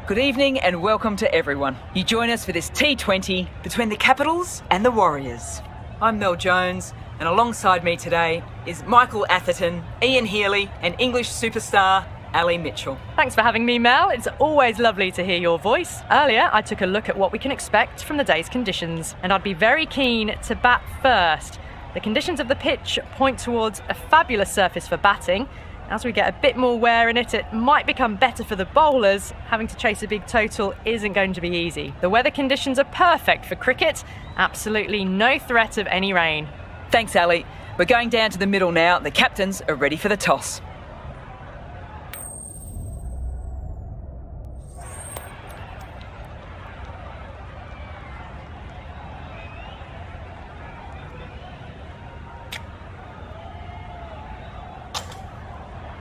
Good evening and welcome to everyone. You join us for this T20 between the Capitals and the Warriors. I'm Mel Jones, and alongside me today is Michael Atherton, Ian Healy and English superstar Ali Mitchell. Thanks for having me, Mel. It's always lovely to hear your voice. Earlier, I took a look at what we can expect from the day's conditions, and I'd be very keen to bat first. The conditions of the pitch point towards a fabulous surface for batting. As we get a bit more wear in it, it might become better for the bowlers. Having to chase a big total isn't going to be easy. The weather conditions are perfect for cricket. Absolutely no threat of any rain. Thanks, Ali. We're going down to the middle now. The captains are ready for the toss.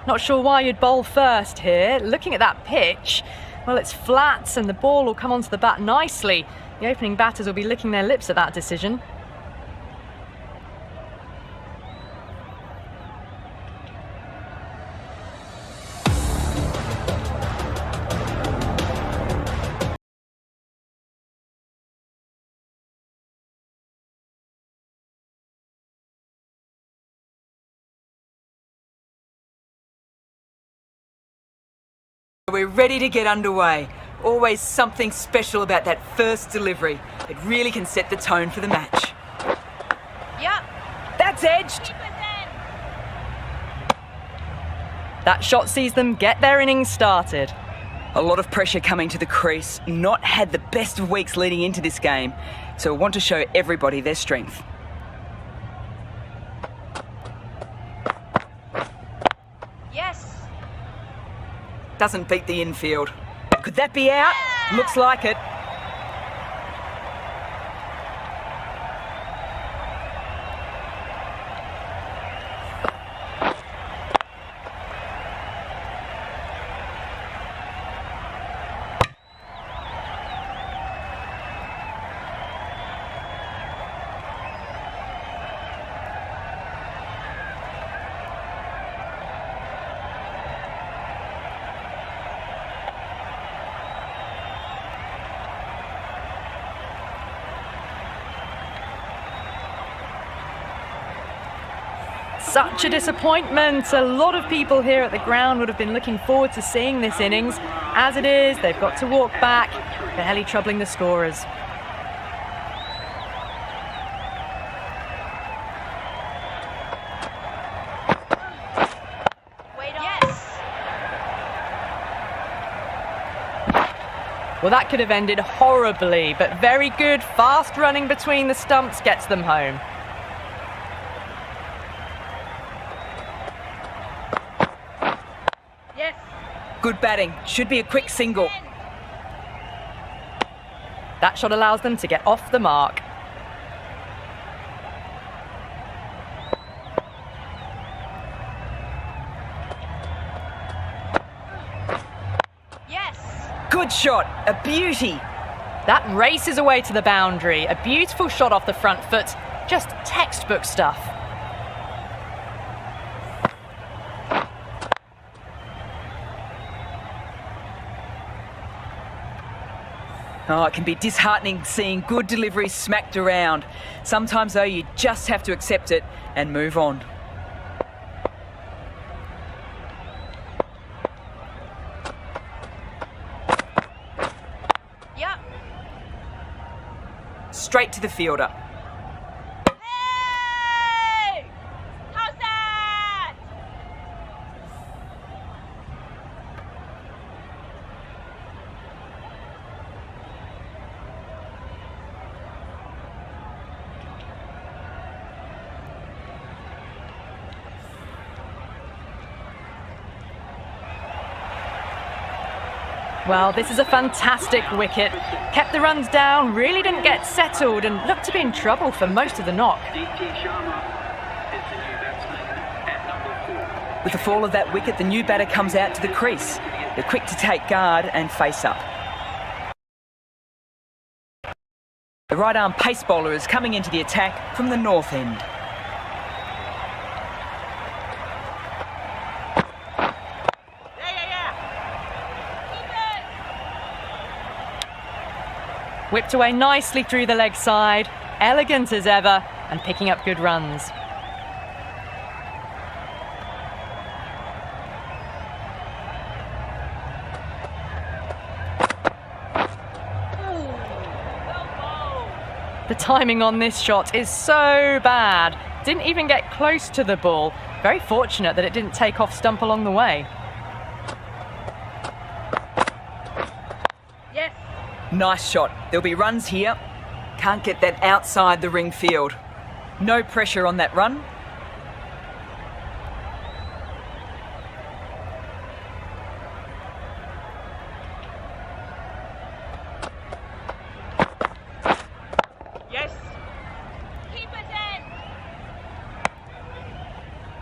Not sure why you'd bowl first here. Looking at that pitch, well, it's flat and the ball will come onto the bat nicely. The opening batters will be licking their lips at that decision. We're ready to get underway. Always something special about that first delivery. It really can set the tone for the match. Yeah. That's edged. That shot sees them get their innings started. A lot of pressure coming to the crease. Not had the best of weeks leading into this game, so we want to show everybody their strength. Doesn't beat the infield. Could that be out? Looks like it. Such a disappointment. A lot of people here at the ground would have been looking forward to seeing this innings. As it is, they've got to walk back, barely troubling the scorers. Well, that could have ended horribly, but very good. Fast running between the stumps gets them home. Good batting. Should be a quick single. That shot allows them to get off the mark. Yes! Good shot. A beauty. That races away to the boundary. A beautiful shot off the front foot. Just textbook stuff. Oh, it can be disheartening seeing good deliveries smacked around. Sometimes, though, you just have to accept it and move on. Yep. Straight to the fielder. Hey! How's that? Well, this is a fantastic wicket. Kept the runs down, really didn't get settled and looked to be in trouble for most of the knock. With the fall of that wicket, the new batter comes out to the crease. They're quick to take guard and face up. The right-arm pace bowler is coming into the attack from the north end. Whipped away nicely through the leg side, elegant as ever, and picking up good runs. The timing on this shot is so bad. Didn't even get close to the ball. Very fortunate that it didn't take off stump along the way. Yes. Nice shot. There'll be runs here. Can't get that outside the ring field. No pressure on that run.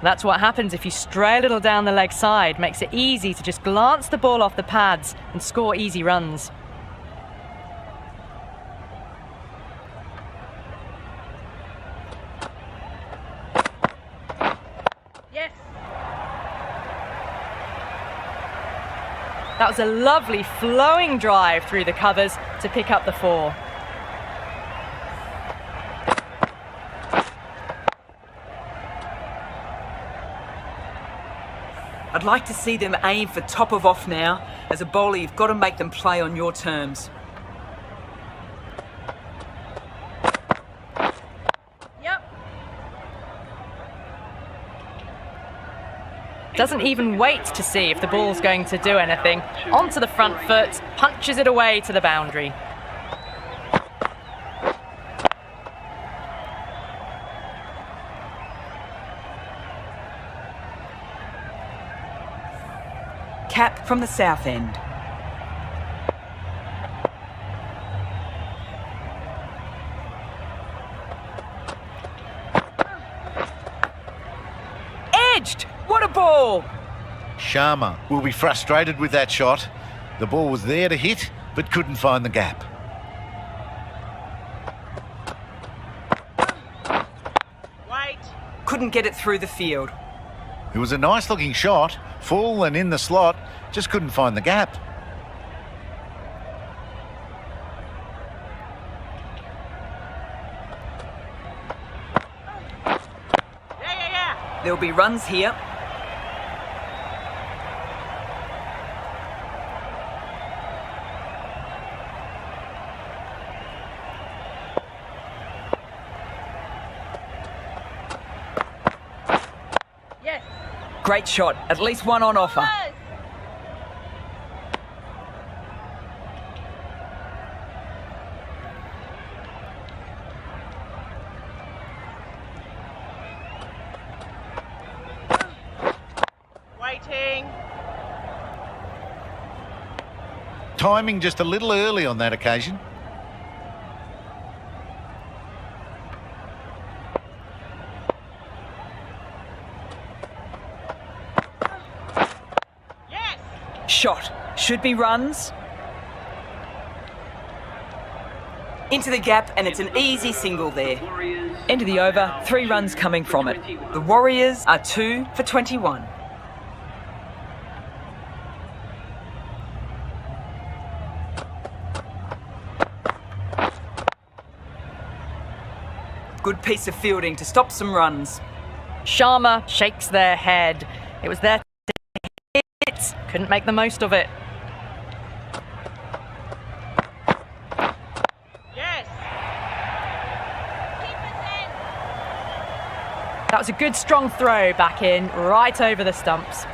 That's what happens if you stray a little down the leg side. Makes it easy to just glance the ball off the pads and score easy runs. Yes. That was a lovely flowing drive through the covers to pick up the 4. I'd like to see them aim for top of off now. As a bowler, you've got to make them play on your terms. Yep. Doesn't even wait to see if the ball's going to do anything. Onto the front foot, punches it away to the boundary. Cap from the south end. Edged! What a ball! Sharma will be frustrated with that shot. The ball was there to hit, but couldn't find the gap. Wait. Couldn't get it through the field. It was a nice looking shot, full and in the slot, just couldn't find the gap. Yeah. There'll be runs here. Great shot, at least one on offer. Waiting. Timing just a little early on that occasion. Shot. Should be runs. Into the gap, and it's an easy single there. End of the over, 3 runs coming from it. The Warriors are 2 for 21. Good piece of fielding to stop some runs. Sharma shakes their head. It was there to hit, couldn't make the most of it. Yes. That was a good strong throw back in, right over the stumps.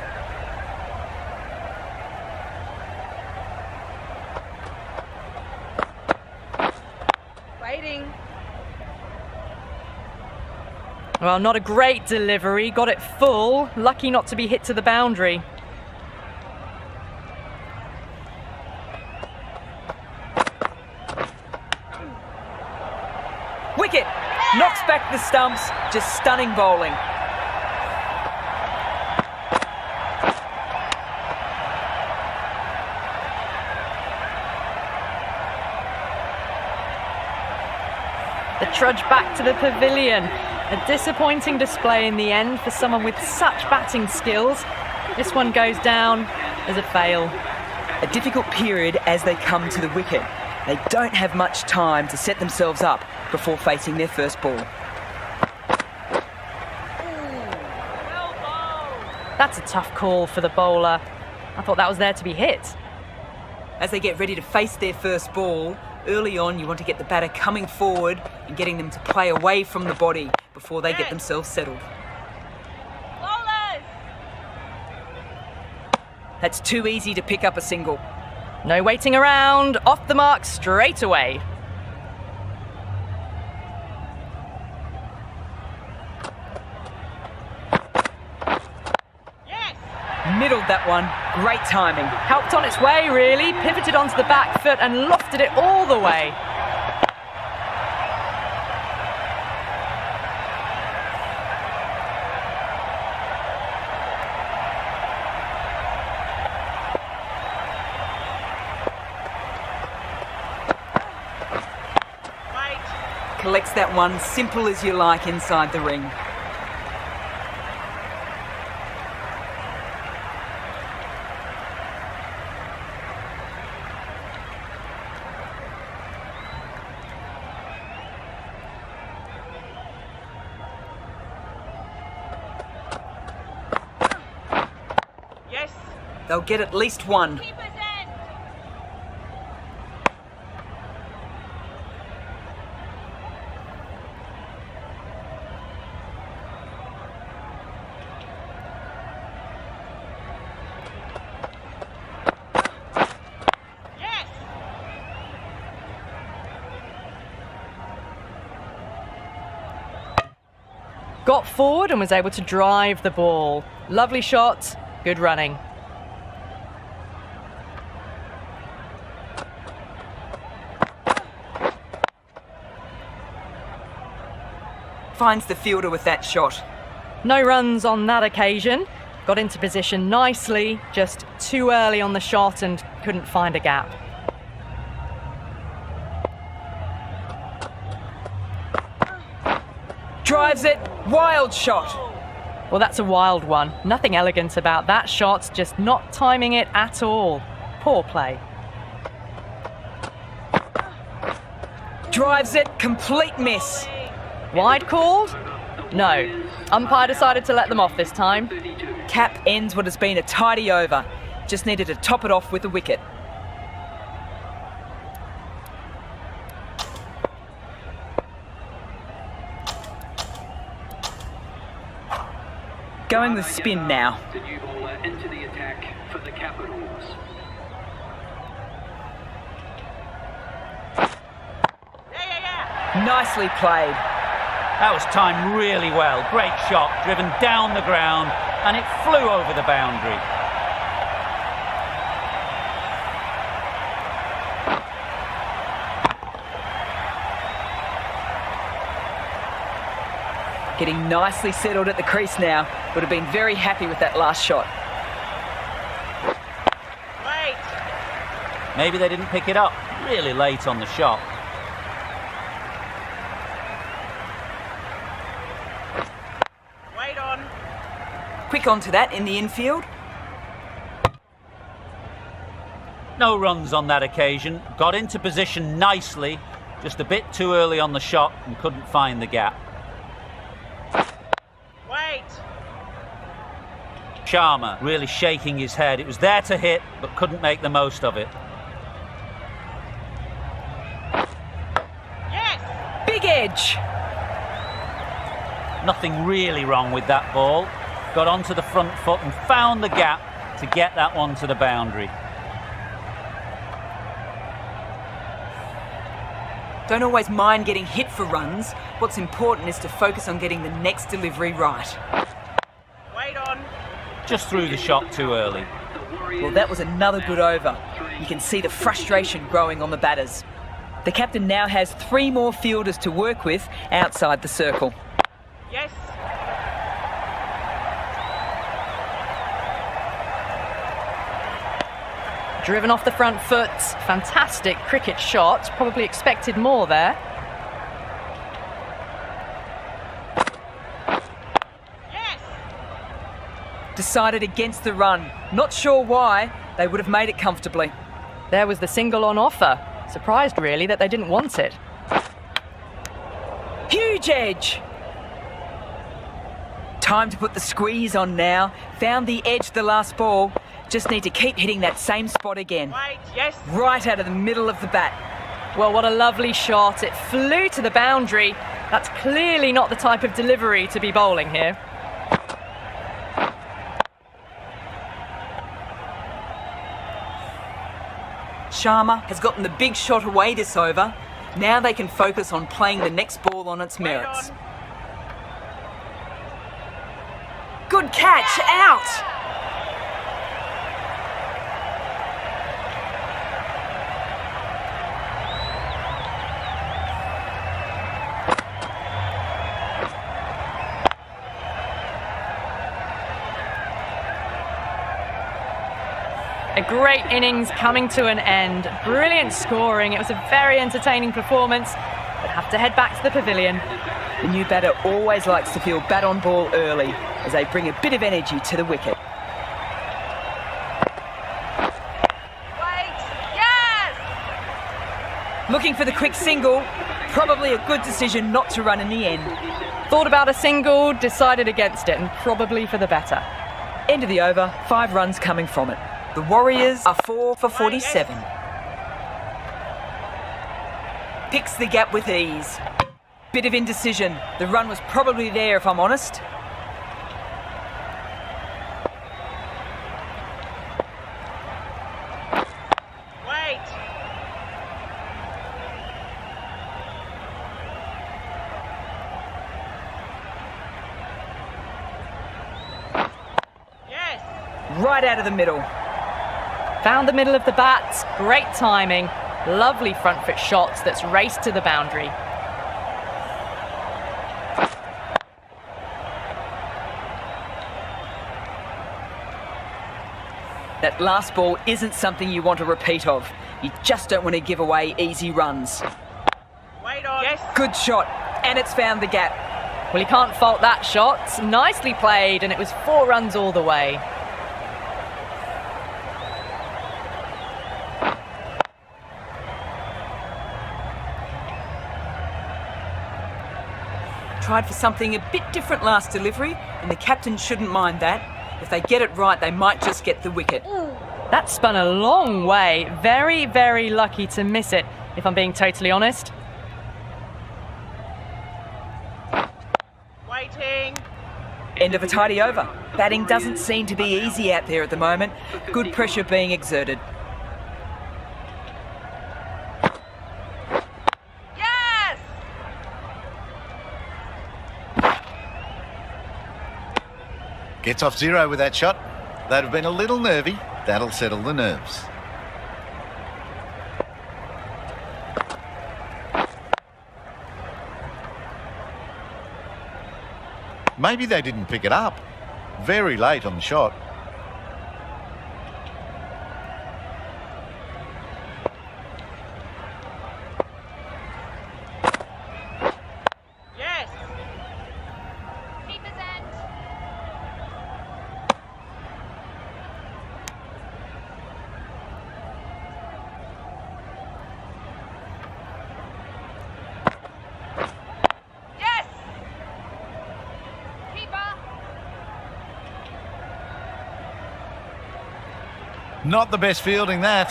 Waiting. Well, not a great delivery, got it full, lucky not to be hit to the boundary. Wicket! Knocks back the stumps, just stunning bowling. The trudge back to the pavilion. A disappointing display in the end for someone with such batting skills. This one goes down as a fail. A difficult period as they come to the wicket. They don't have much time to set themselves up before facing their first ball. That's a tough call for the bowler. I thought that was there to be hit. As they get ready to face their first ball, early on you want to get the batter coming forward and getting them to play away from the body before they get themselves settled. Bowlers! That's too easy to pick up a single. No waiting around, off the mark straight away. Middled that one. Great timing. Helped on its way, really. Pivoted onto the back foot and lofted it all the way. Collects that one, simple as you like, inside the ring. They'll get at least one. Got forward and was able to drive the ball. Lovely shot, good running. Finds the fielder with that shot. No runs on that occasion. Got into position nicely, just too early on the shot and couldn't find a gap. Drives it, wild shot. Well, that's a wild one. Nothing elegant about that shot, just not timing it at all. Poor play. Drives it, complete miss. Wide called? No. Umpire decided to let them off this time. Cap ends what has been a tidy over. Just needed to top it off with a wicket. Going with spin now. The new bowler into the attack for the Capitals. Nicely played. That was timed really well. Great shot, driven down the ground, and it flew over the boundary. Getting nicely settled at the crease now. Would have been very happy with that last shot. Maybe they didn't pick it up. Really late on the shot. Quick onto that in the infield. No runs on that occasion. Got into position nicely. Just a bit too early on the shot and couldn't find the gap. Sharma really shaking his head. It was there to hit, but couldn't make the most of it. Big edge. Nothing really wrong with that ball. Got onto the front foot and found the gap to get that one to the boundary. Don't always mind getting hit for runs. What's important is to focus on getting the next delivery right. Just threw the shot too early. Well, that was another good over. You can see the frustration growing on the batters. The captain now has 3 more fielders to work with outside the circle. Driven off the front foot. Fantastic cricket shot. Probably expected more there. Decided against the run. Not sure why. They would have made it comfortably. There was the single on offer. Surprised, really, that they didn't want it. Huge edge. Time to put the squeeze on now. Found the edge the last ball. Just need to keep hitting that same spot again. Right out of the middle of the bat. Well, what a lovely shot. It flew to the boundary. That's clearly not the type of delivery to be bowling here. Sharma has gotten the big shot away this over. Now they can focus on playing the next ball on its merits. Good catch, out! A great innings coming to an end. Brilliant scoring. It was a very entertaining performance, but have to head back to the pavilion. The new batter always likes to feel bat on ball early as they bring a bit of energy to the wicket. Looking for the quick single. Probably a good decision not to run in the end. Thought about a single, decided against it, and probably for the better. End of the over, 5 runs coming from it. The Warriors are 4 for 47. Picks the gap with ease. Bit of indecision. The run was probably there, if I'm honest. Right out of the middle. Found the middle of the bat. Great timing. Lovely front foot shots that's raced to the boundary. That last ball isn't something you want a repeat of. You just don't want to give away easy runs. Good shot, and it's found the gap. Well, you can't fault that shot. Nicely played, and it was 4 runs all the way. Tried for something a bit different last delivery, and the captain shouldn't mind that. If they get it right, they might just get the wicket. That spun a long way. Very, very lucky to miss it, if I'm being totally honest. End of a tidy over. Batting doesn't seem to be easy out there at the moment. Good pressure being exerted. Gets off 0 with that shot. They'd have been a little nervy. That'll settle the nerves. Maybe they didn't pick it up. Very late on the shot. Not the best fielding that.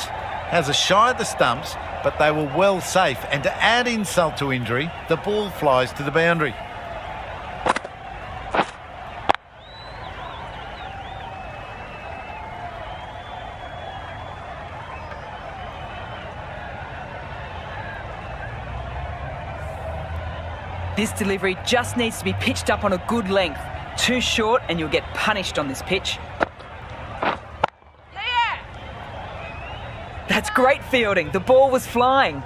Has a shy of the stumps, but they were well safe. And to add insult to injury, the ball flies to the boundary. This delivery just needs to be pitched up on a good length. Too short and you'll get punished on this pitch. That's great fielding. The ball was flying.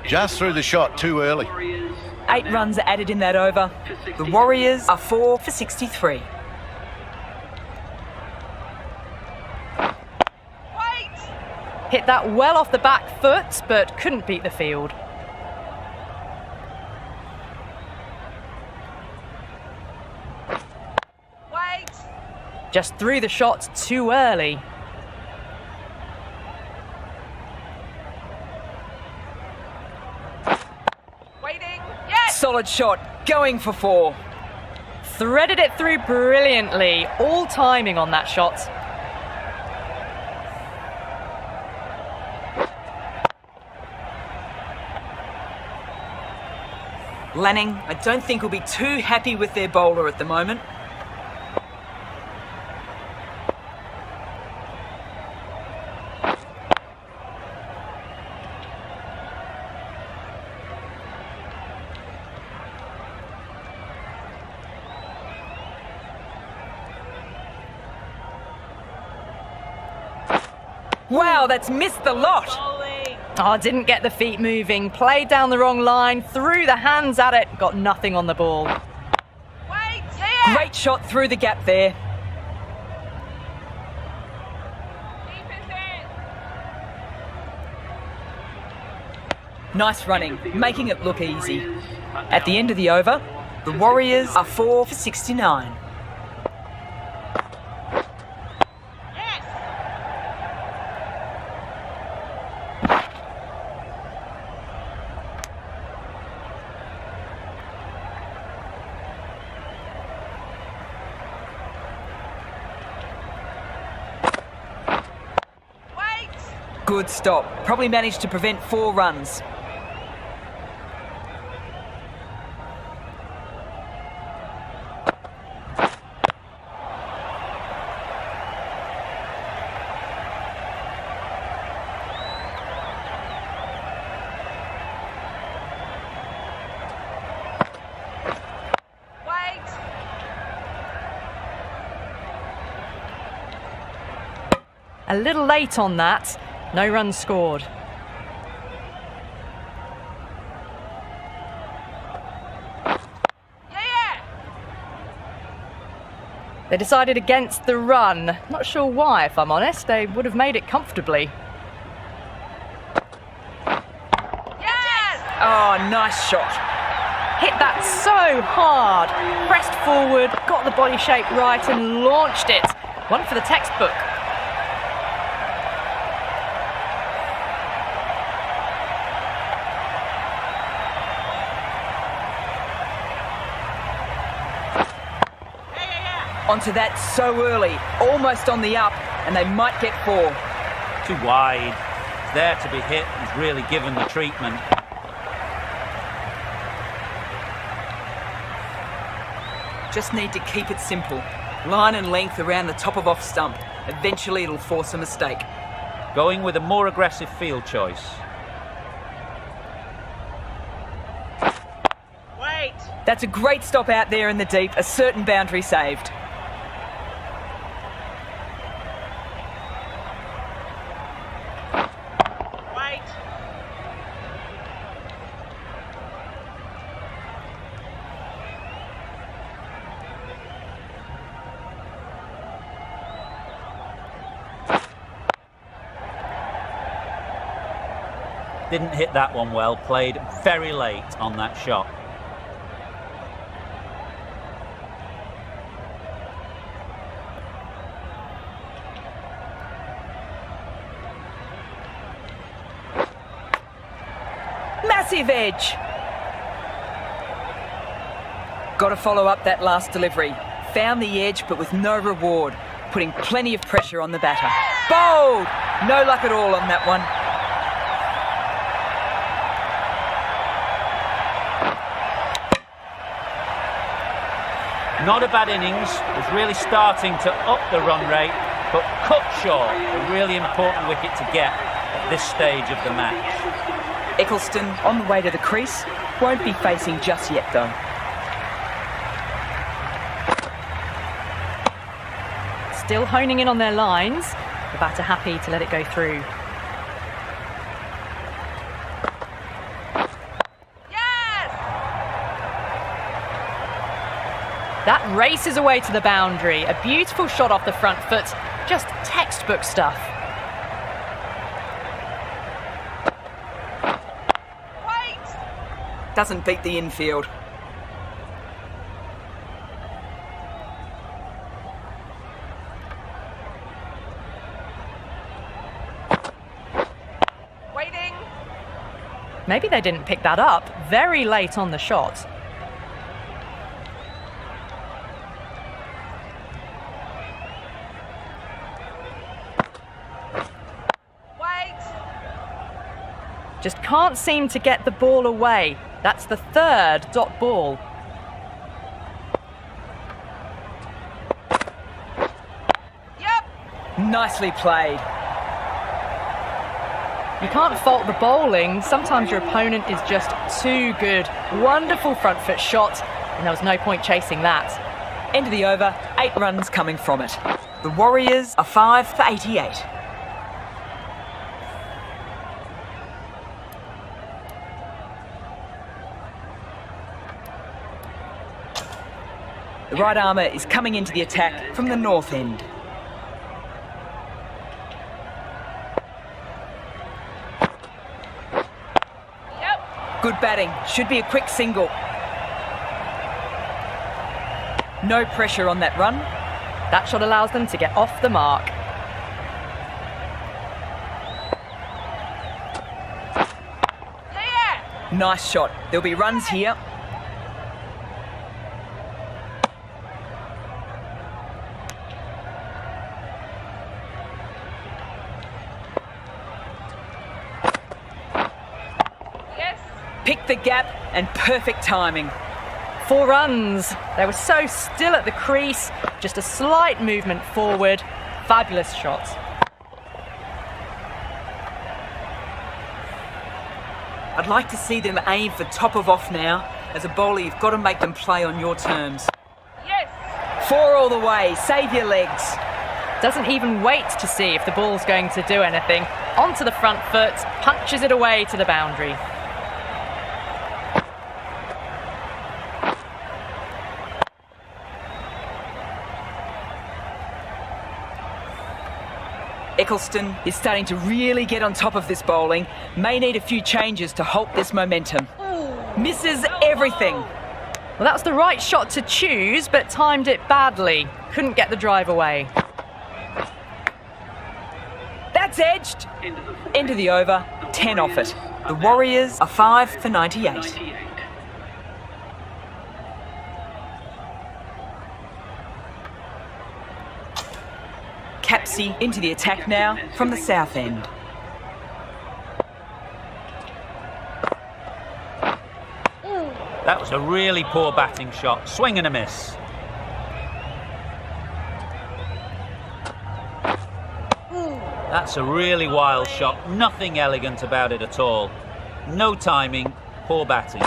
Just threw the shot too early. 8 runs added in that over. The Warriors are 4 for 63. Hit that well off the back foot, but couldn't beat the field. Just threw the shot too early. Waiting. Yes! Solid shot, going for 4. Threaded it through brilliantly. All timing on that shot. Lanning, I don't think will be too happy with their bowler at the moment. Wow, that's missed the lot. Oh, didn't get the feet moving. Played down the wrong line. Threw the hands at it. Got nothing on the ball. Wait. Here. Great shot through the gap there. Keep it in. Nice running, making it look easy. At the end of the over, the Warriors are 4 for 69. Good stop. Probably managed to prevent 4 runs. A little late on that. No runs scored. Yeah. They decided against the run. Not sure why, if I'm honest. They would have made it comfortably. Yes! Oh, nice shot. Hit that so hard. Pressed forward, got the body shape right and launched it. One for the textbook. Onto that so early, almost on the up, and they might get 4. Too wide. It's there to be hit. He's really given the treatment. Just need to keep it simple. Line and length around the top of off stump. Eventually it'll force a mistake. Going with a more aggressive field choice. Wait. That's a great stop out there in the deep, a certain boundary saved. Didn't hit that one well, played very late on that shot. Massive edge! Got to follow up that last delivery. Found the edge, but with no reward, putting plenty of pressure on the batter. Bowled! No luck at all on that one. Not a bad innings, was really starting to up the run rate, but cut short. A really important wicket to get at this stage of the match. Eccleston on the way to the crease, won't be facing just yet though. Still honing in on their lines. The batter happy to let it go through. That races away to the boundary. A beautiful shot off the front foot. Just textbook stuff. Wait! Doesn't beat the infield. Maybe they didn't pick that up very late on the shot. Wait. Just can't seem to get the ball away. That's the third dot ball. Yep. Nicely played. You can't fault the bowling. Sometimes your opponent is just too good. Wonderful front foot shot, and there was no point chasing that. End of the over, 8 runs coming from it. The Warriors are 5 for 88. The right armour is coming into the attack from the north end. Yep. Good batting, should be a quick single. No pressure on that run. That shot allows them to get off the mark. Here. Nice shot. There'll be runs here. Yes. Pick the gap and perfect timing. 4 runs. They were so still at the crease. Just a slight movement forward. Fabulous shot. I'd like to see them aim for top of off now. As a bowler, you've got to make them play on your terms. Yes. 4 all the way. Save your legs. Doesn't even wait to see if the ball's going to do anything. Onto the front foot, punches it away to the boundary. Eccleston is starting to really get on top of this bowling. May need a few changes to halt this momentum. Misses everything. Well, that was the right shot to choose, but timed it badly. Couldn't get the drive away. That's edged. End of the over, 10 off it. The Warriors are 5 for 98. Capsy into the attack now from the south end. That was a really poor batting shot. Swing and a miss. That's a really wild shot. Nothing elegant about it at all. No timing, poor batting.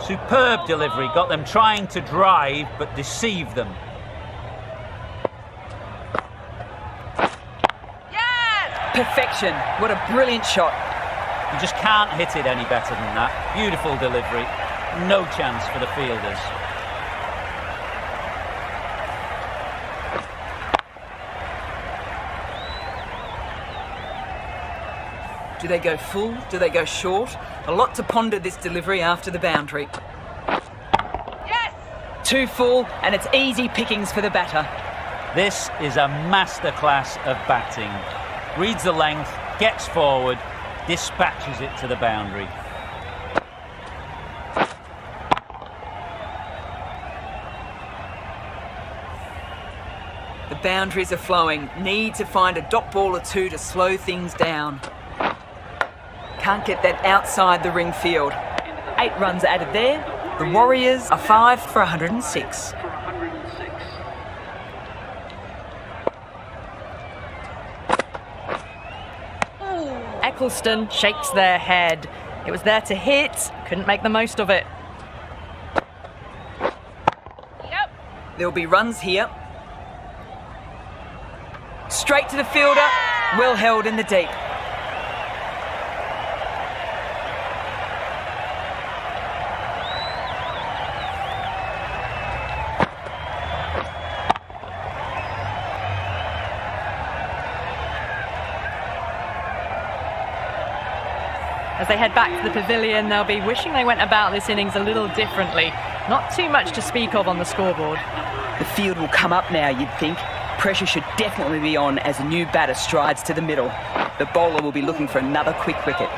Superb delivery. Got them trying to drive, but deceived them. Perfection. What a brilliant shot. You just can't hit it any better than that. Beautiful delivery. No chance for the fielders. Do they go full? Do they go short? A lot to ponder this delivery after the boundary. Yes. 2 full, and it's easy pickings for the batter. This is a masterclass of batting. Reads the length, gets forward, dispatches it to the boundary. The boundaries are flowing. Need to find a dot ball or 2 to slow things down. Can't get that outside the ring field. 8 runs added there. The Warriors are 5 for 106. Eccleston shakes their head. It was there to hit, couldn't make the most of it. Yep. There'll be runs here. Straight to the fielder. Well held in the deep. As they head back to the pavilion, they'll be wishing they went about this innings a little differently. Not too much to speak of on the scoreboard. The field will come up now, you'd think. Pressure should definitely be on as a new batter strides to the middle. the bowler will be looking for another quick wicket.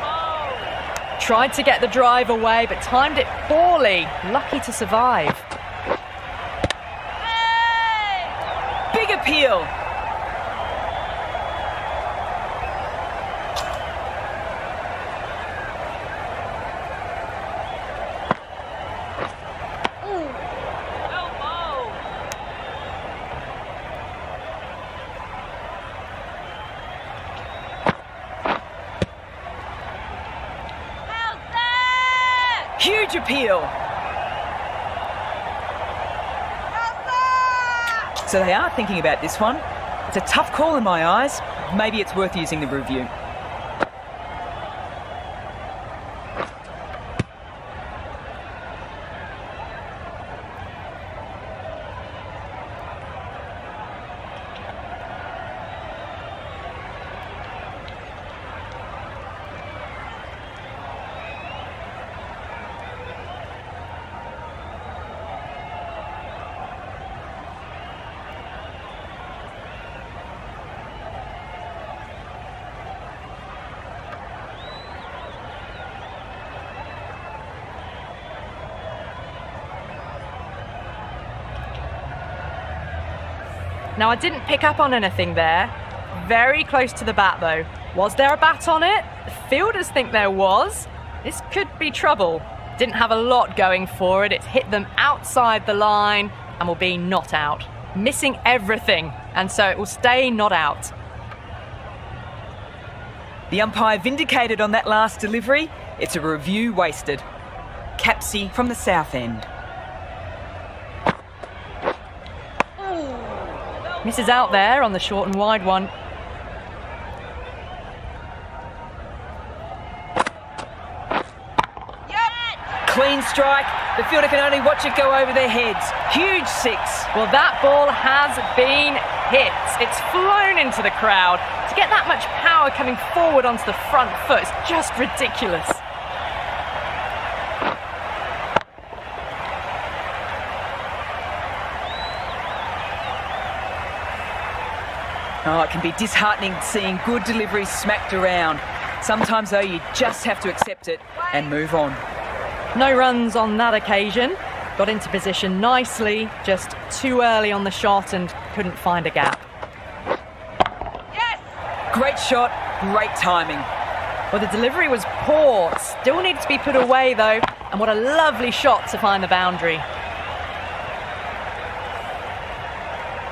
Tried to get the drive away, but timed it poorly. Lucky to survive. Big appeal. Huge appeal. So they are thinking about this one. It's a tough call in my eyes. Maybe it's worth using the review. Now, I didn't pick up on anything there. Very close to the bat, though. Was there a bat on it? The fielders think there was. This could be trouble. Didn't have a lot going for it. It's hit them outside the line and will be not out. Missing everything, and so it will stay not out. The umpire vindicated on that last delivery. It's a review wasted. Capsy from the south end. Misses out there on the short and wide one. Clean strike. The fielder can only watch it go over their heads. Huge six. Well, that ball has been hit. It's flown into the crowd. To get that much power coming forward onto the front foot is just ridiculous. Oh, it can be disheartening seeing good deliveries smacked around. Sometimes, though, you just have to accept it and move on. No runs on that occasion. Got into position nicely, just too early on the shot and couldn't find a gap. Yes! Great shot, great timing. Well, the delivery was poor. Still needed to be put away, though. And what a lovely shot to find the boundary.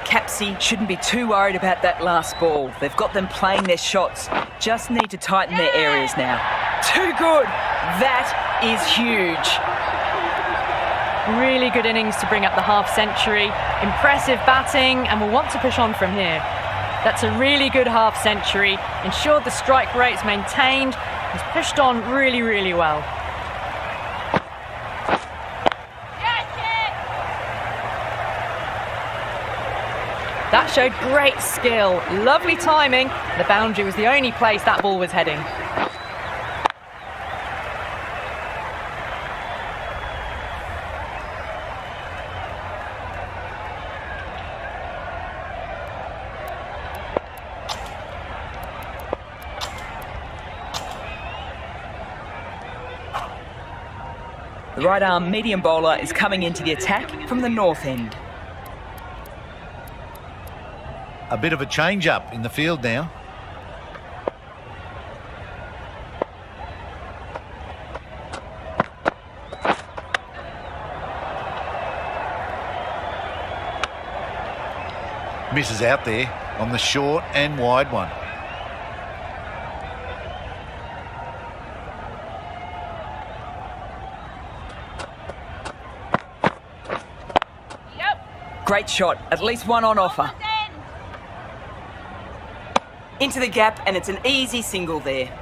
Capsy shouldn't be too worried about that last ball. They've got them playing their shots. Just need to tighten their areas now. Too good. That is huge. Really good innings to bring up the half-century. Impressive batting, and we'll want to push on from here. That's a really good half-century. Ensured the strike rate's maintained. Has pushed on really, really well. That showed great skill, lovely timing. The boundary was the only place that ball was heading. The right arm medium bowler is coming into the attack from the north end. A bit of a change-up in the field now. Misses out there on the short and wide one. Great shot, at least one on offer. Into the gap, and it's an easy single there.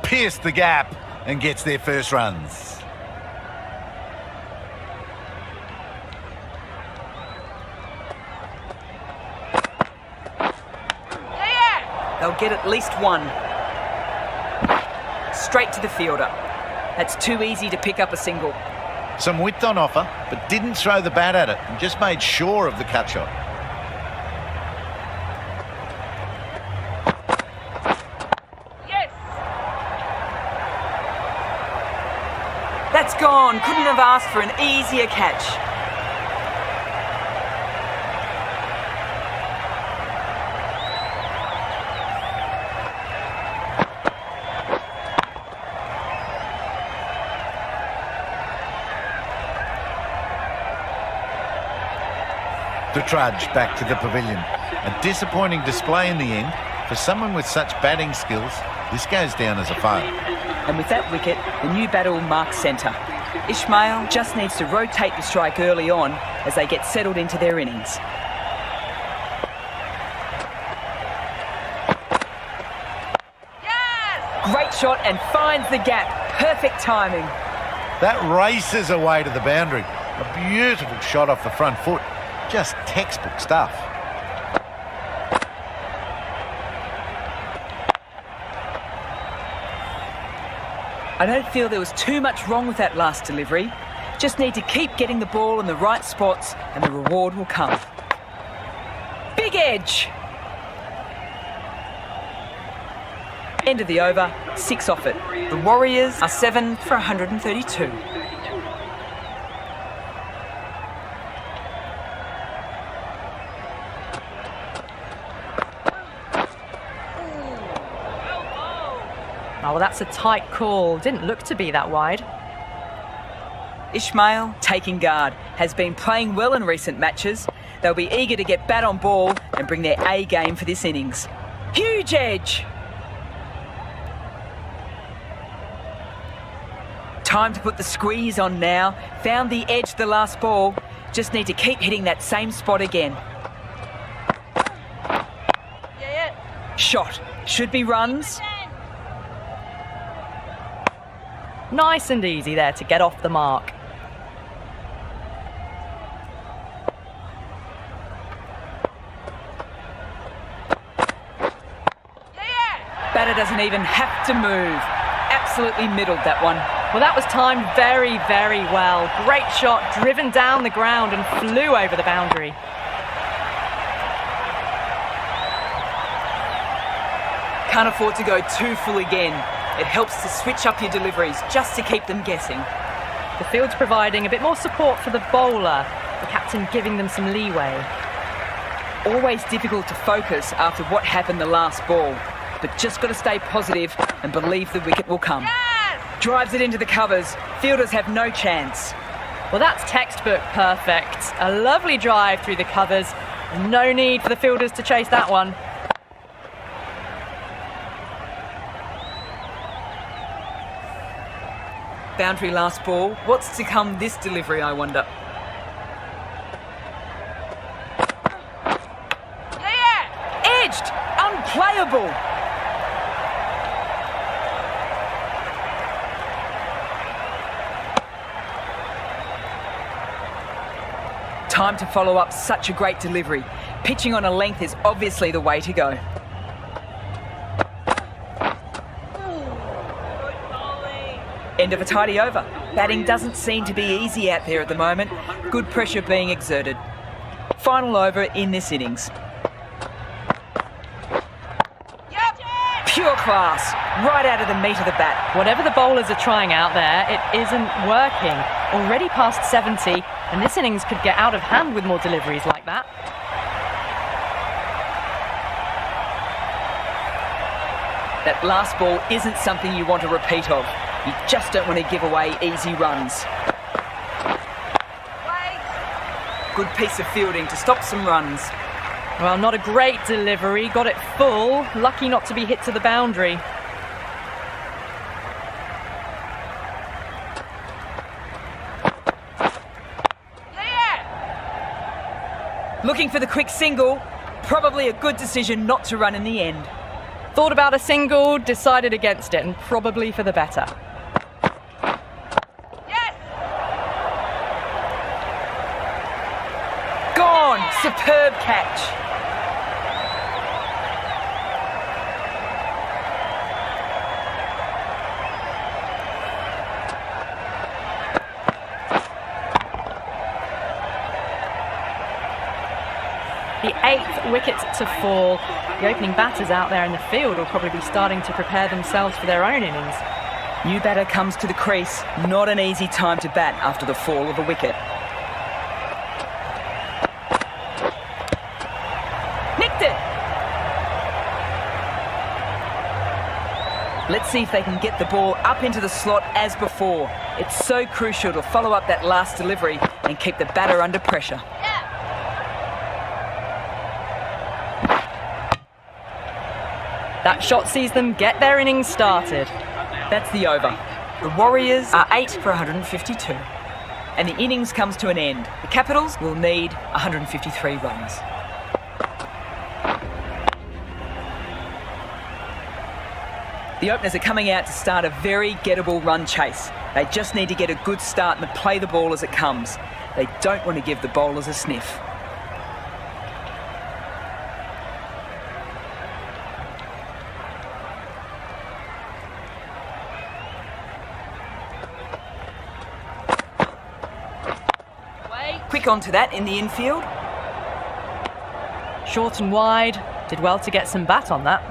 Pierced the gap and gets their first runs. They'll get at least one. Straight to the fielder. That's too easy to pick up a single. Some width on offer, but didn't throw the bat at it and just made sure of the cut shot. It's gone. Couldn't have asked for an easier catch. To trudge back to the pavilion. A disappointing display in the end. For someone with such batting skills, this goes down as a fail. And with that wicket, the new battle marks centre. Ismail just needs to rotate the strike early on as they get settled into their innings. Yes! Great shot and finds the gap. Perfect timing. That races away to the boundary. A beautiful shot off the front foot. Just textbook stuff. I don't feel there was too much wrong with that last delivery. Just need to keep getting the ball in the right spots and the reward will come. Big edge! End of the over, 6 off it. The Warriors are 7 for 132. Oh, well, that's a tight call. Didn't look to be that wide. Ismail, taking guard, has been playing well in recent matches. They'll be eager to get bat on ball and bring their A game for this innings. Huge edge! Time to put the squeeze on now. Found the edge the last ball. Just need to keep hitting that same spot again. Yeah. Shot. Should be runs. Nice and easy there to get off the mark. Batter doesn't even have to move. Absolutely middled that one. Well, that was timed very, very well. Great shot, driven down the ground and flew over the boundary. Can't afford to go too full again. It helps to switch up your deliveries just to keep them guessing. The field's providing a bit more support for the bowler, the captain giving them some leeway. Always difficult to focus after what happened the last ball, but just got to stay positive and believe the wicket will come. Yes! Drives it into the covers. Fielders have no chance. Well, that's textbook perfect. A lovely drive through the covers. No need for the fielders to chase that one. Boundary last ball. What's to come this delivery, I wonder? Yeah! Edged! Unplayable! Time to follow up such a great delivery. Pitching on a length is obviously the way to go. End of a tidy over. Batting doesn't seem to be easy out there at the moment. Good pressure being exerted. Final over in this innings. Yep! Pure class. Right out of the meat of the bat. Whatever the bowlers are trying out there, it isn't working. Already past 70, and this innings could get out of hand with more deliveries like that. That last ball isn't something you want a repeat of. You just don't want to give away easy runs. Good piece of fielding to stop some runs. Well, not a great delivery. Got it full. Lucky not to be hit to the boundary. Looking for the quick single. Probably a good decision not to run in the end. Thought about a single, decided against it, and probably for the better. Yes! Gone! Superb catch. The 8th wicket to fall. The opening batters out there in the field will probably be starting to prepare themselves for their own innings. New batter comes to the crease. Not an easy time to bat after the fall of a wicket. Nicked it! Let's see if they can get the ball up into the slot as before. It's so crucial to follow up that last delivery and keep the batter under pressure. That shot sees them get their innings started. That's the over. The Warriors are 8 for 152. And the innings comes to an end. The Capitals will need 153 runs. The openers are coming out to start a very gettable run chase. They just need to get a good start and play the ball as it comes. They don't want to give the bowlers a sniff. Quick onto that in the infield. Short and wide. Did well to get some bat on that.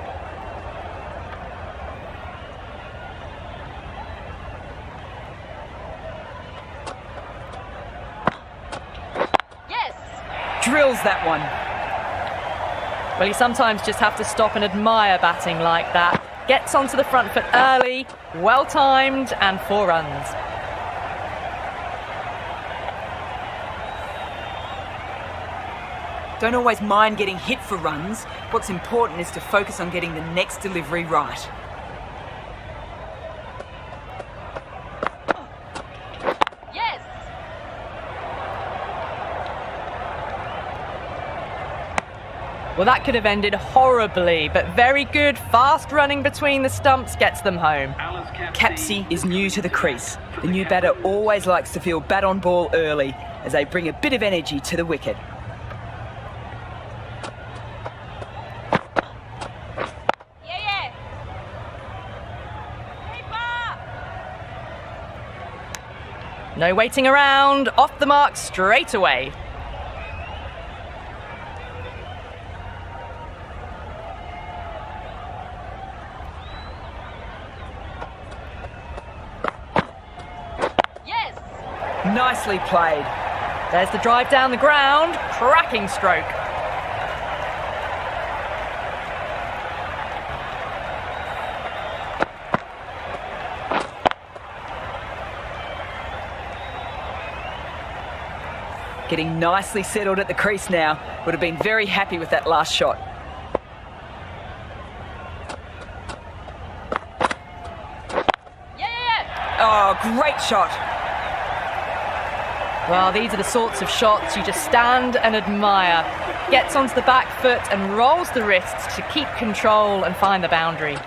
Drills that one. Well, you sometimes just have to stop and admire batting like that. Gets onto the front foot early, well timed, and 4 runs. Don't always mind getting hit for runs. What's important is to focus on getting the next delivery right. Well, that could have ended horribly, but very good, fast running between the stumps gets them home. Capsy is new to the crease. The new batter always likes to feel bat on ball early as they bring a bit of energy to the wicket. No waiting around, off the mark straight away. Nicely played. There's the drive down the ground, cracking stroke. Getting nicely settled at the crease now. Would have been very happy with that last shot. Oh, great shot. Well, these are the sorts of shots you just stand and admire. Gets onto the back foot and rolls the wrists to keep control and find the boundary.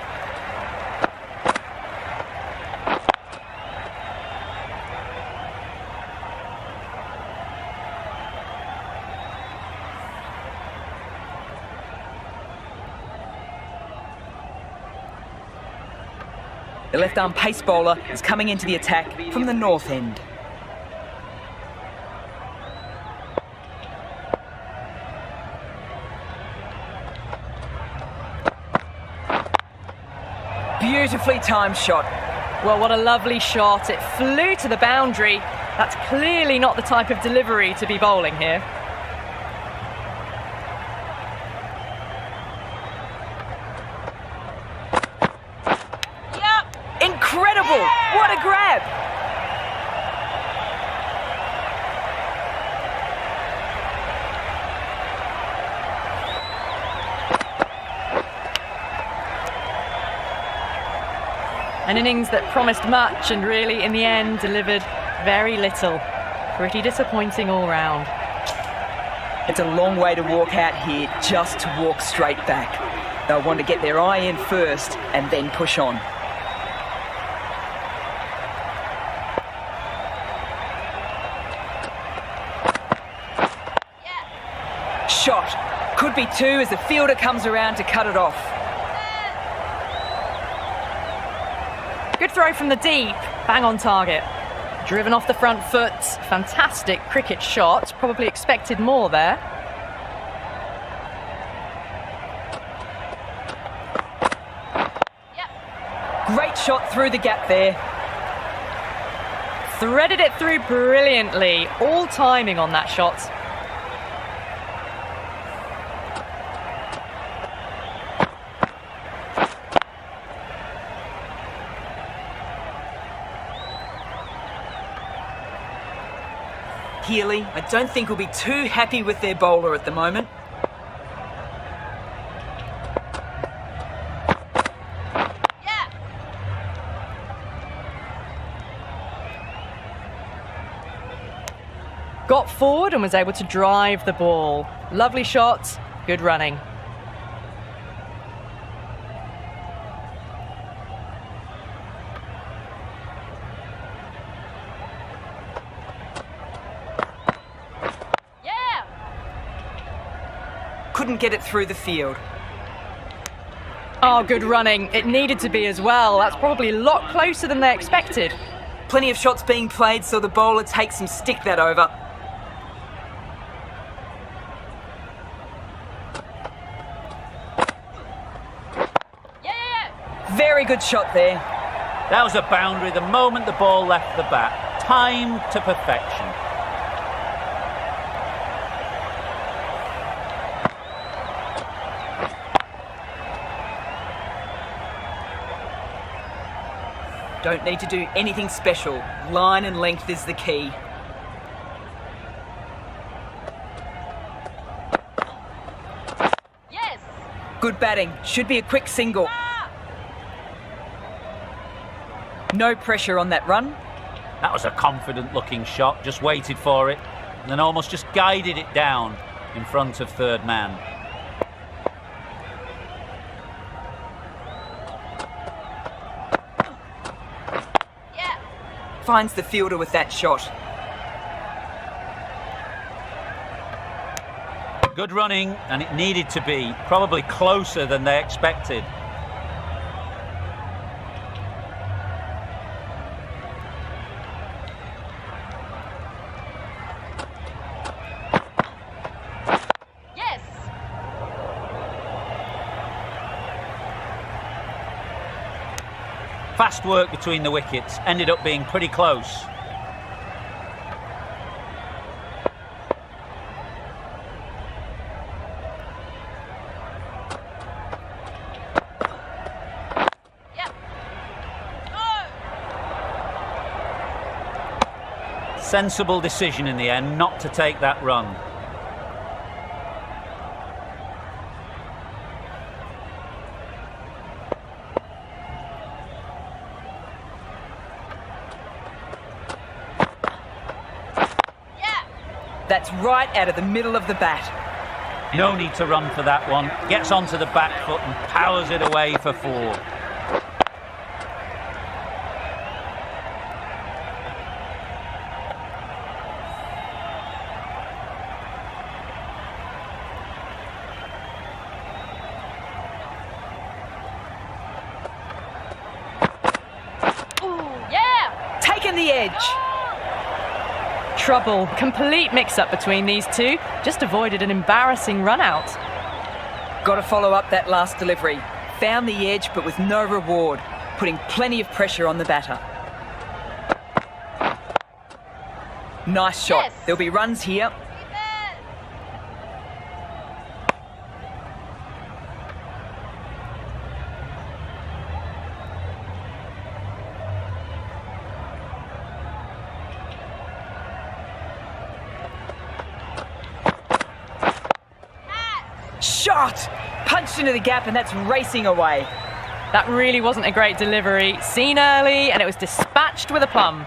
The left-arm pace bowler is coming into the attack from the north end. Beautifully timed shot. Well, what a lovely shot. It flew to the boundary. That's clearly not the type of delivery to be bowling here. Incredible! Yeah! What a grab! An innings that promised much and really, in the end, delivered very little. Pretty disappointing all round. It's a long way to walk out here just to walk straight back. They'll want to get their eye in first and then push on. Shot. Could be 2 as the fielder comes around to cut it off. Good throw from the deep, bang on target. Driven off the front foot, fantastic cricket shot, probably expected more there. Great shot through the gap there. Threaded it through brilliantly. All timing on that shot. Healy, I don't think will be too happy with their bowler at the moment. Yeah. Got forward and was able to drive the ball. Lovely shot, good running. Yeah. Couldn't get it through the field. Oh, good running. It needed to be as well. That's probably a lot closer than they expected. Plenty of shots being played, so the bowler takes some stick that over. Yeah. Very good shot there. That was a boundary the moment the ball left the bat. Timed to perfection. Don't need to do anything special. Line and length is the key. Yes. Good batting. Should be a quick single. No pressure on that run. That was a confident looking shot, just waited for it, and then almost just guided it down in front of third man. Yeah. Finds the fielder with that shot. Good running, and it needed to be, probably closer than they expected. Yes. Fast work between the wickets, ended up being pretty close. Yeah. Oh. Sensible decision in the end not to take that run. Yeah. That's right out of the middle of the bat. No need to run for that one. Gets onto the back foot and powers it away for 4. Yeah. Taken the edge. Trouble. Complete mix-up between these two. Just avoided an embarrassing run-out. Got to follow up that last delivery. Found the edge, but with no reward. Putting plenty of pressure on the batter. Nice shot. Yes. There'll be runs here. Shot! Punched into the gap, and that's racing away. That really wasn't a great delivery. Seen early, and it was dispatched with aplomb.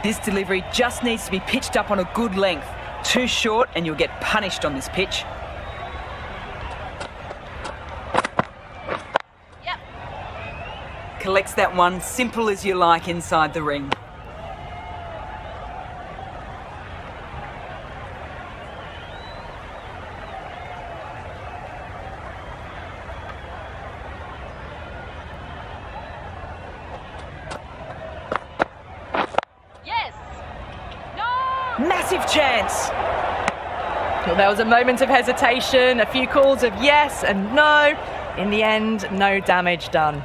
This delivery just needs to be pitched up on a good length. Too short, and you'll get punished on this pitch. Yep. Collects that one, simple as you like, inside the ring. Yes. No. Massive chance. Well, there was a moment of hesitation, a few calls of yes and no. In the end, no damage done.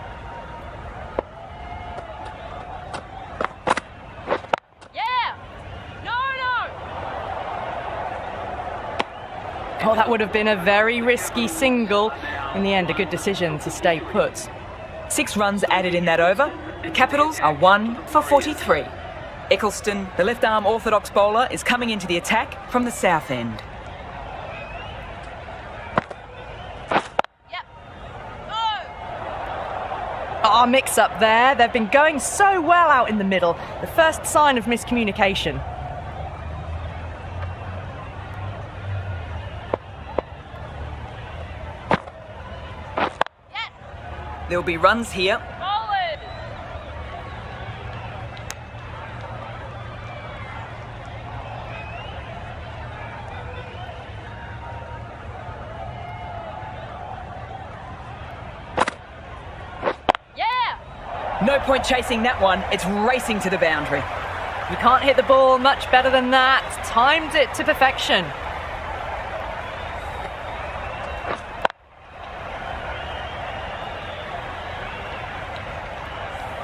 Yeah. No. Oh, that would have been a very risky single. In the end, a good decision to stay put. 6 runs added in that over. The Capitals are 1 for 43. Eccleston, the left-arm orthodox bowler, is coming into the attack from the south end. Yep. No. Oh, mix-up there. They've been going so well out in the middle. The first sign of miscommunication. Yes. There'll be runs here. Bowled. Yeah. No point chasing that one. It's racing to the boundary. You can't hit the ball much better than that. Timed it to perfection.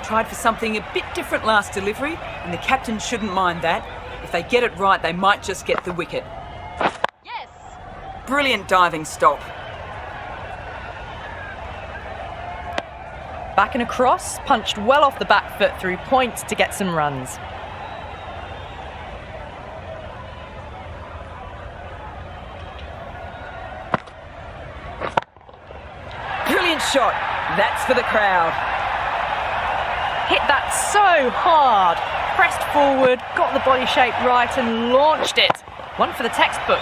Tried for something a bit different last delivery, and the captain shouldn't mind that. If they get it right, they might just get the wicket. Yes. Brilliant diving stop. Back and across, punched well off the back foot through point to get some runs. Brilliant shot. That's for the crowd. Hit that so hard. Pressed forward, got the body shape right and launched it. One for the textbook.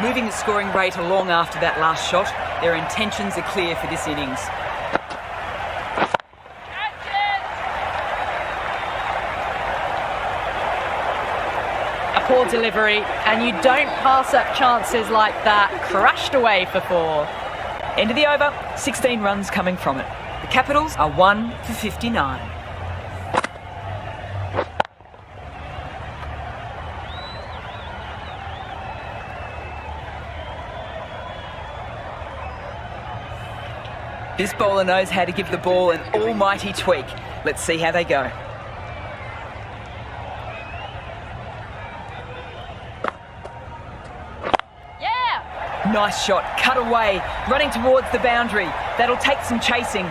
Moving the scoring rate along after that last shot, their intentions are clear for this innings. Catch it. A poor delivery, and you don't pass up chances like that. Crashed away for 4. End of the over, 16 runs coming from it. The Capitals are 1 for 59. This bowler knows how to give the ball an almighty tweak. Let's see how they go. Yeah. Nice shot, cut away, running towards the boundary. That'll take some chasing.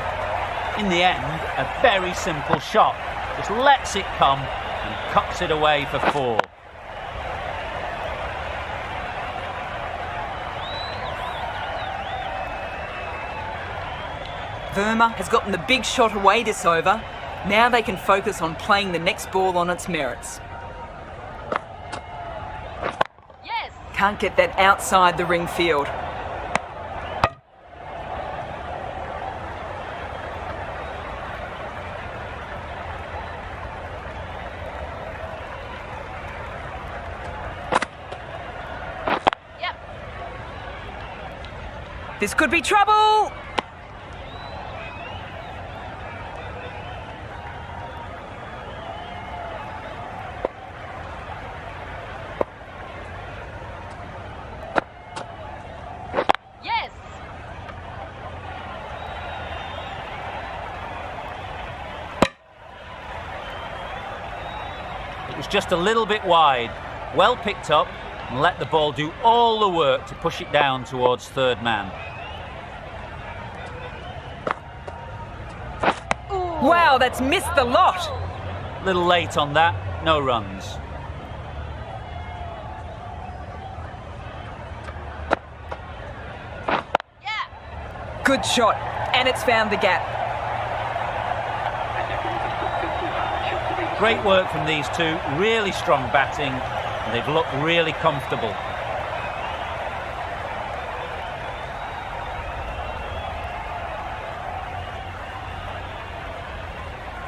In the end, a very simple shot. Just lets it come and cuts it away for 4. Verma has gotten the big shot away this over. Now they can focus on playing the next ball on its merits. Yes. Can't get that outside the ring field. Yep. This could be trouble! Yes. It was just a little bit wide. Well picked up and let the ball do all the work to push it down towards third man. Wow, that's missed the lot! Little late on that, no runs. Yeah. Good shot, and it's found the gap. Great work from these two, really strong batting, and they've looked really comfortable.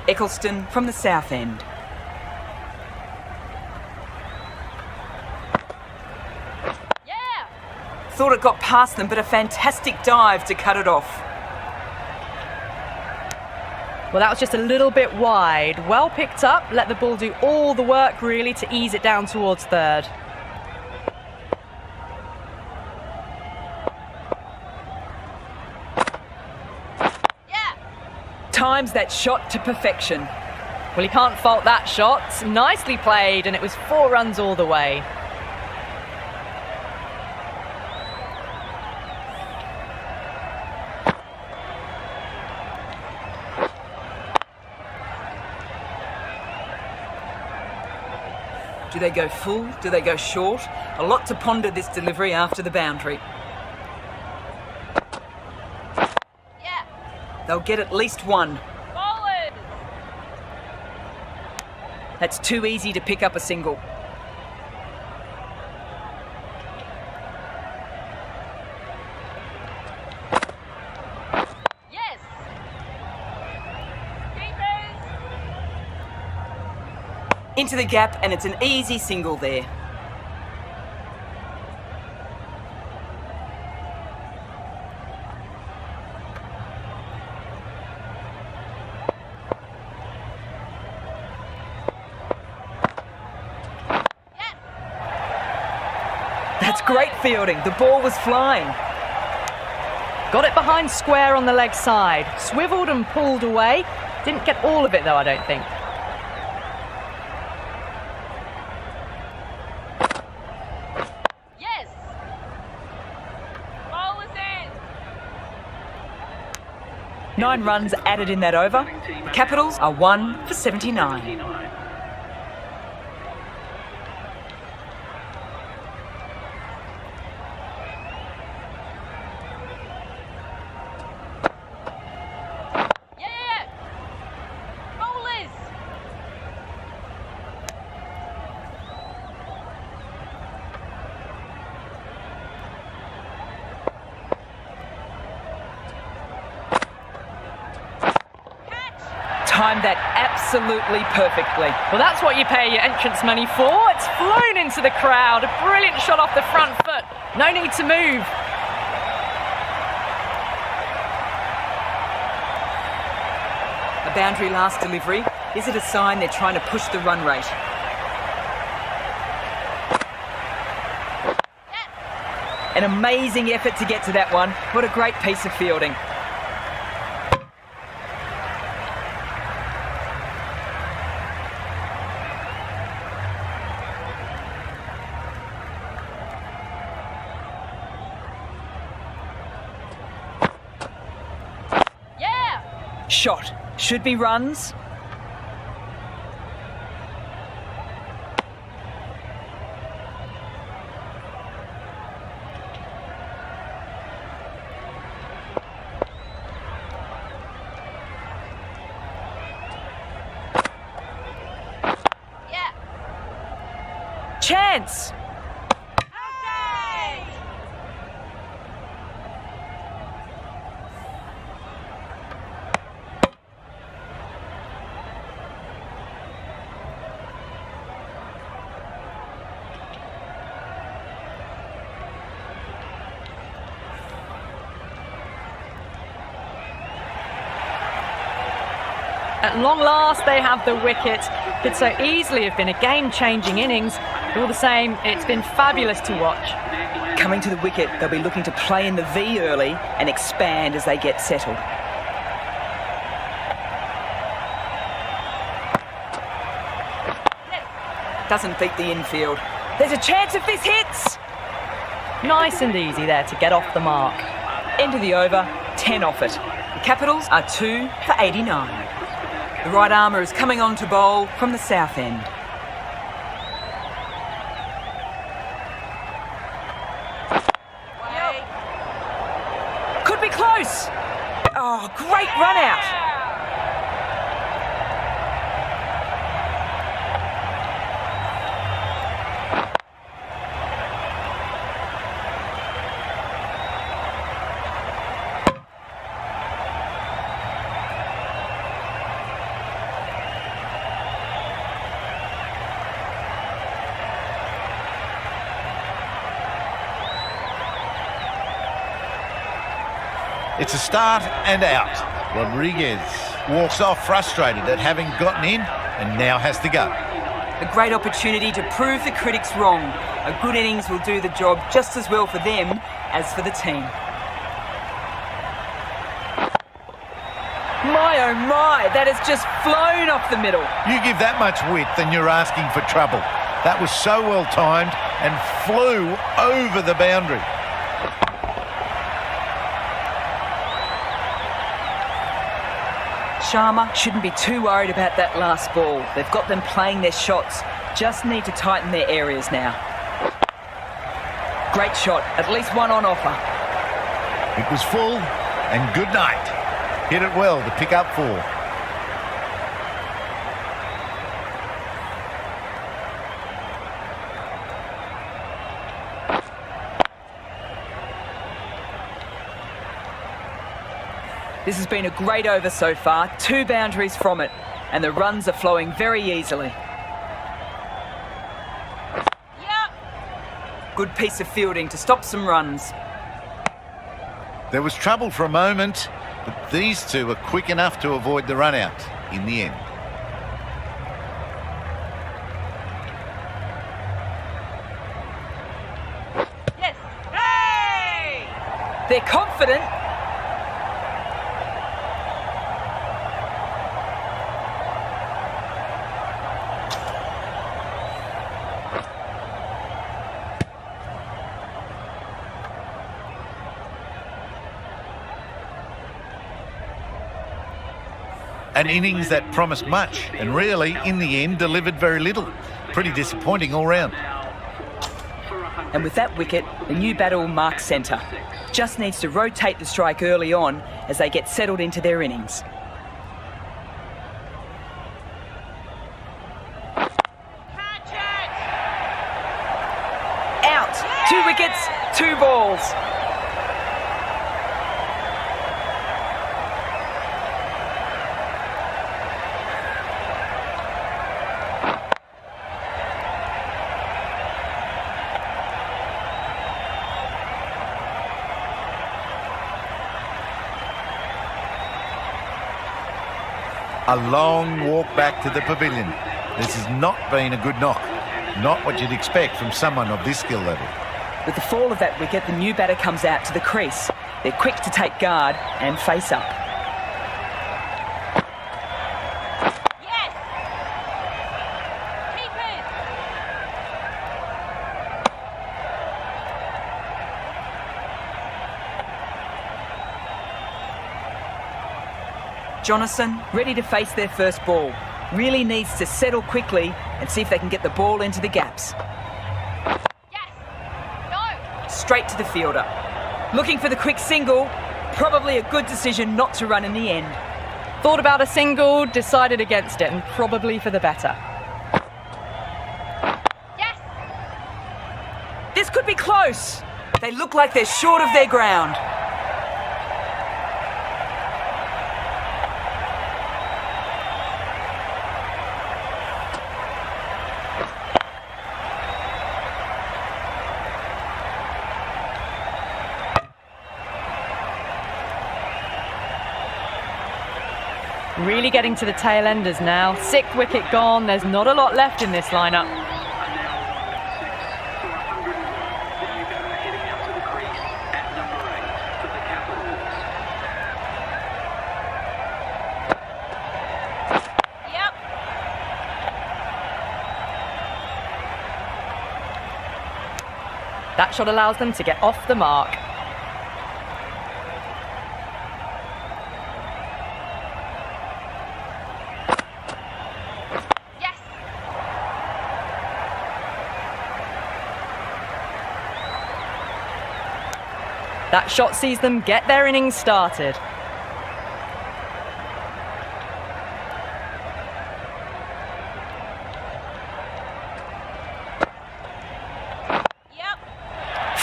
Eccleston from the south end. Yeah. Thought it got past them, but a fantastic dive to cut it off. Well, that was just a little bit wide. Well picked up, let the ball do all the work really to ease it down towards third. Times that shot to perfection. Well, you can't fault that shot. Nicely played, and it was 4 runs all the way. Do they go full? Do they go short? A lot to ponder this delivery after the boundary. Yeah. They'll get at least one. Forward. That's too easy to pick up a single. Yes. Keepers. Into the gap, and it's an easy single there. That's great fielding. The ball was flying. Got it behind square on the leg side. Swiveled and pulled away. Didn't get all of it though, I don't think. Yes. Ball was in. 9 runs added in that over. The Capitals are 1 for 79. Yeah. Bowlers. Timed that absolutely perfectly. Well, that's what you pay your entrance money for. It's flown into the crowd. A brilliant shot off the front foot. No need to move. A boundary last delivery. Is it a sign they're trying to push the run rate? An amazing effort to get to that one. What a great piece of fielding. Yeah. Shot. Should be runs. Yeah. Chance. Okay. At long last, they have the wicket. Could so easily have been a game-changing innings. All the same, it's been fabulous to watch. Coming to the wicket, they'll be looking to play in the V early and expand as they get settled. Doesn't beat the infield. There's a chance if this hits. Nice and easy there to get off the mark. End of the over, 10 off it. The Capitals are 2 for 89. The right armour is coming on to bowl from the south end. Could be close. Oh, great run out. It's a start and out. Rodriguez walks off frustrated at having gotten in and now has to go. A great opportunity to prove the critics wrong. A good innings will do the job just as well for them as for the team. My oh my, that has just flown off the middle. You give that much width and you're asking for trouble. That was so well timed and flew over the boundary. Sharma shouldn't be too worried about that last ball. They've got them playing their shots. Just need to tighten their areas now. Great shot, at least one on offer. It was full and good night. Hit it well to pick up 4. This has been a great over so far, 2 boundaries from it, and the runs are flowing very easily. Yep. Good piece of fielding to stop some runs. There was trouble for a moment, but these two were quick enough to avoid the run out in the end. Yes. Hey! They're confident. An innings that promised much and really, in the end, delivered very little. Pretty disappointing all round. And with that wicket, the new batter will mark centre. Just needs to rotate the strike early on as they get settled into their innings. Catch it! Out! 2 wickets, 2 balls. A long walk back to the pavilion. This has not been a good knock. Not what you'd expect from someone of this skill level. With the fall of that wicket, the new batter comes out to the crease. They're quick to take guard and face up. Yes! Keep it! Jonathan, ready to face their first ball. Really needs to settle quickly and see if they can get the ball into the gaps. Yes! No! Straight to the fielder. Looking for the quick single. Probably a good decision not to run in the end. Thought about a single, decided against it, and probably for the better. Yes! This could be close. They look like they're short of their ground. Really getting to the tail enders now. 6th wicket gone. There's not a lot left in this lineup. And now 6 for 101. The new batter heading out to the crease at number 8 for the Capitals. Yep. That shot allows them to get off the mark. Yes! That shot sees them get their innings started. Yep.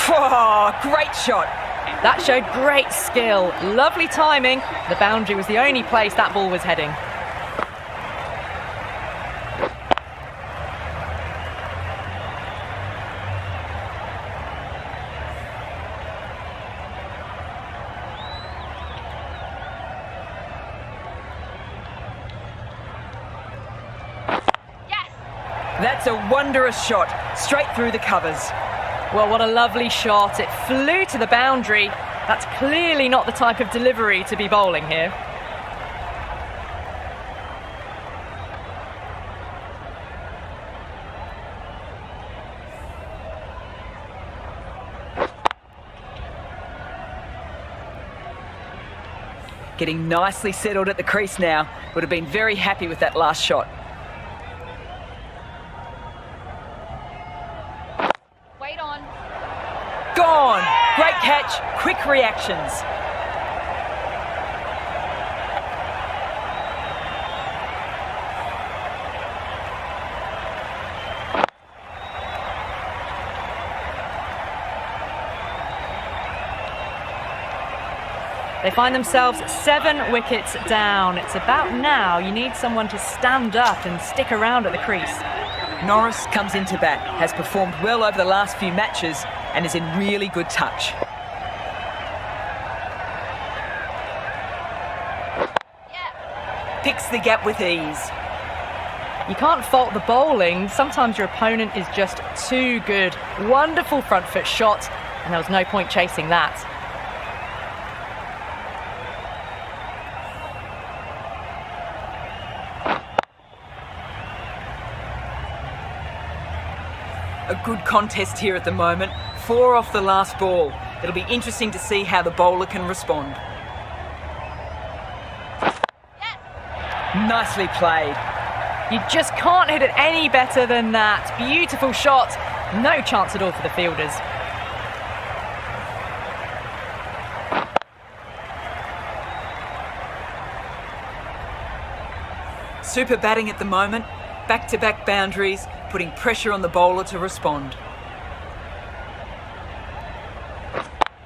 Oh, great shot. That showed great skill. Lovely timing. The boundary was the only place that ball was heading. That's a wondrous shot, straight through the covers. Well, what a lovely shot. It flew to the boundary. That's clearly not the type of delivery to be bowling here. Getting nicely settled at the crease now. Would have been very happy with that last shot. Wait on. Gone! Great catch, quick reactions. They find themselves 7 wickets down. It's about now you need someone to stand up and stick around at the crease. Norris comes into bat, has performed well over the last few matches and is in really good touch. Yeah. Picks the gap with ease. You can't fault the bowling. Sometimes your opponent is just too good. Wonderful front foot shot, and there was no point chasing that. A good contest here at the moment. 4 off the last ball. It'll be interesting to see how the bowler can respond. Yes. Nicely played. You just can't hit it any better than that. Beautiful shot. No chance at all for the fielders. Super batting at the moment. Back-to-back boundaries, putting pressure on the bowler to respond.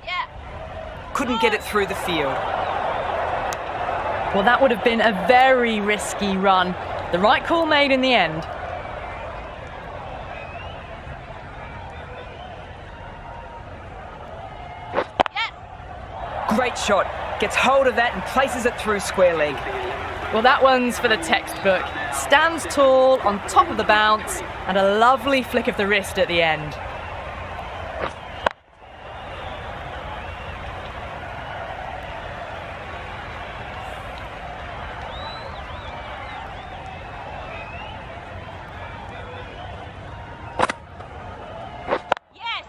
Yeah. Couldn't get it through the field. Well, that would have been a very risky run. The right call made in the end. Yes. Great shot. Gets hold of that and places it through square leg. Well, that one's for the textbook. Stands tall on top of the bounce and a lovely flick of the wrist at the end. Yes.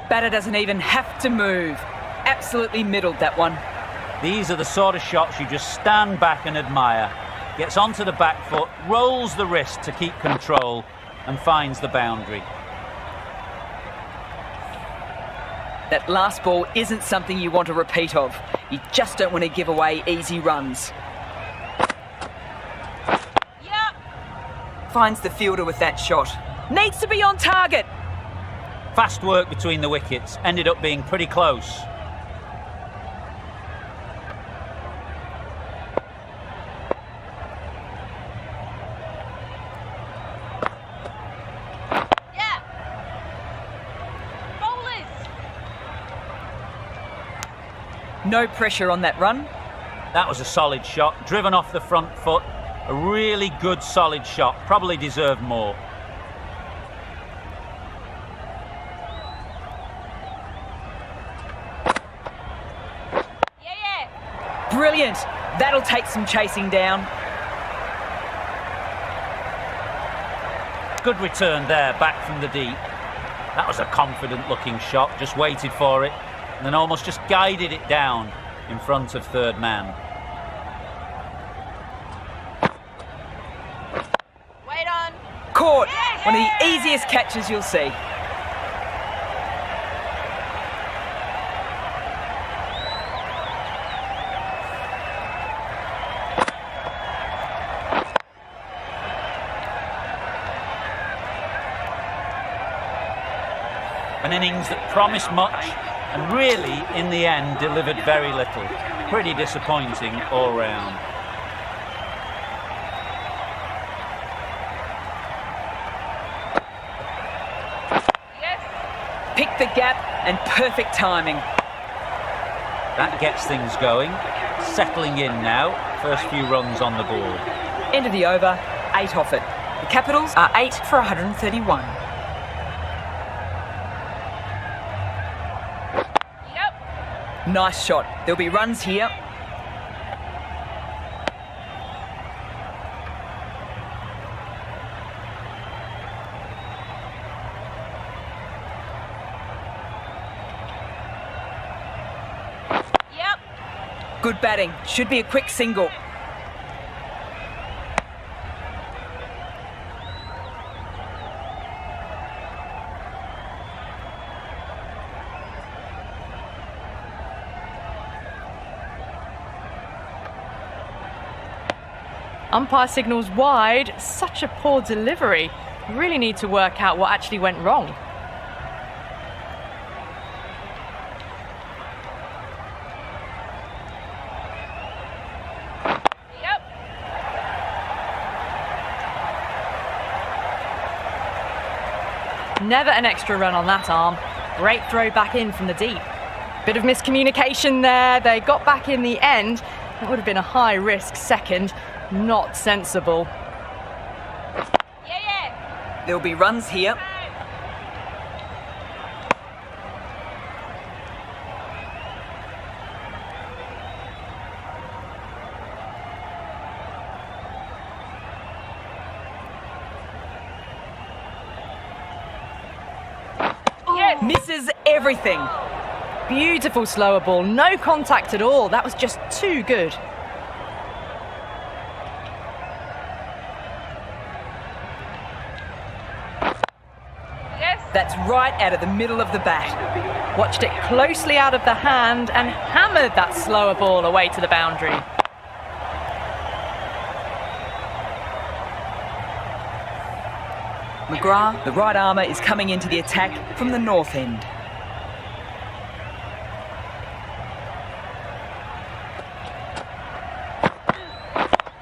Batter doesn't even have to move. Absolutely middled that one. These are the sort of shots you just stand back and admire. Gets onto the back foot, rolls the wrist to keep control and finds the boundary. That last ball isn't something you want a repeat of. You just don't want to give away easy runs. Yep. Finds the fielder with that shot. Needs to be on target. Fast work between the wickets, ended up being pretty close. Yeah. Bowlers. No pressure on that run. That was a solid shot, driven off the front foot. A really good solid shot, probably deserved more. Yeah. Brilliant. That'll take some chasing down. Good return there, back from the deep. That was a confident looking shot, just waited for it and then almost just guided it down in front of third man. Wait on. Caught. One of the easiest catches you'll see. An innings that promised much and really, in the end, delivered very little. Pretty disappointing all round. Yes. Pick the gap and perfect timing. That gets things going. Settling in now. First few runs on the board. End of the over, 8 off it. The Capitals are 8 for 131. Yep. Nice shot. There'll be runs here. Yep. Good batting. Should be a quick single. Umpire signals wide. Such a poor delivery. Really need to work out what actually went wrong. Yep. Never an extra run on that arm. Great throw back in from the deep. Bit of miscommunication there. They got back in the end. That would have been a high-risk second. Not sensible. Yeah. There'll be runs here. Yes. Misses everything. Beautiful slower ball. No contact at all. That was just too good. Yes. That's right out of the middle of the bat. Watched it closely out of the hand and hammered that slower ball away to the boundary. McGrath, the right armour, is coming into the attack from the north end.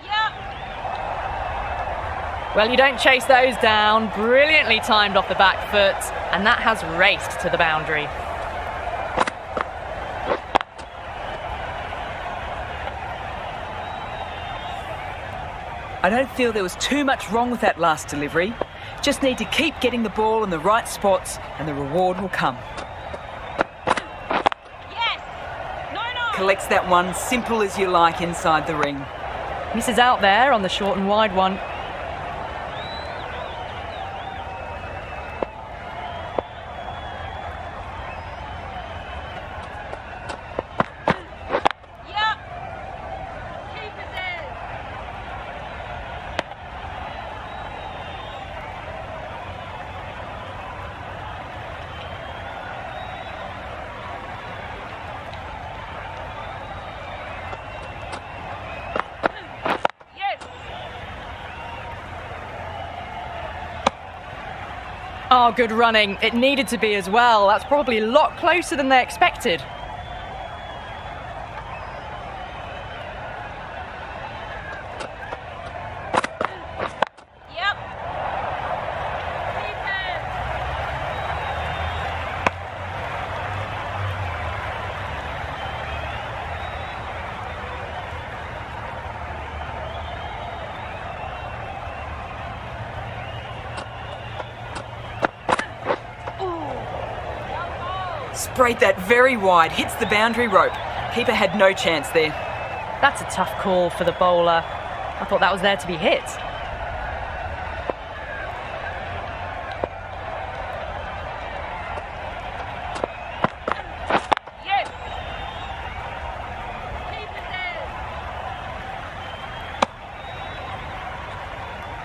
Yep. Well, you don't chase those down. Brilliantly timed off the back foot, and that has raced to the boundary. I don't feel there was too much wrong with that last delivery. Just need to keep getting the ball in the right spots and the reward will come. Yes. No. Collects that one, simple as you like, inside the ring. Misses out there on the short and wide one. Yep. Keep it there. Yes. Oh, good running. It needed to be as well. That's probably a lot closer than they expected. Yep. Keep it. Sprayed that very wide, hits the boundary rope. Keeper had no chance there. That's a tough call for the bowler. I thought that was there to be hit. Yes. Keep it there.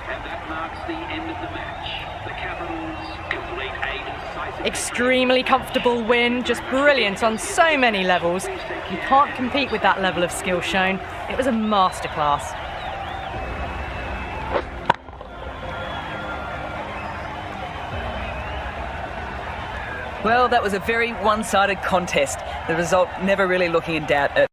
And that marks the end of the match. The Capitals complete a decisive Extremely comfortable win, just brilliant on so many levels. You can't compete with that level of skill shown. It was a masterclass. Well, that was a very one-sided contest. The result never really looking in doubt.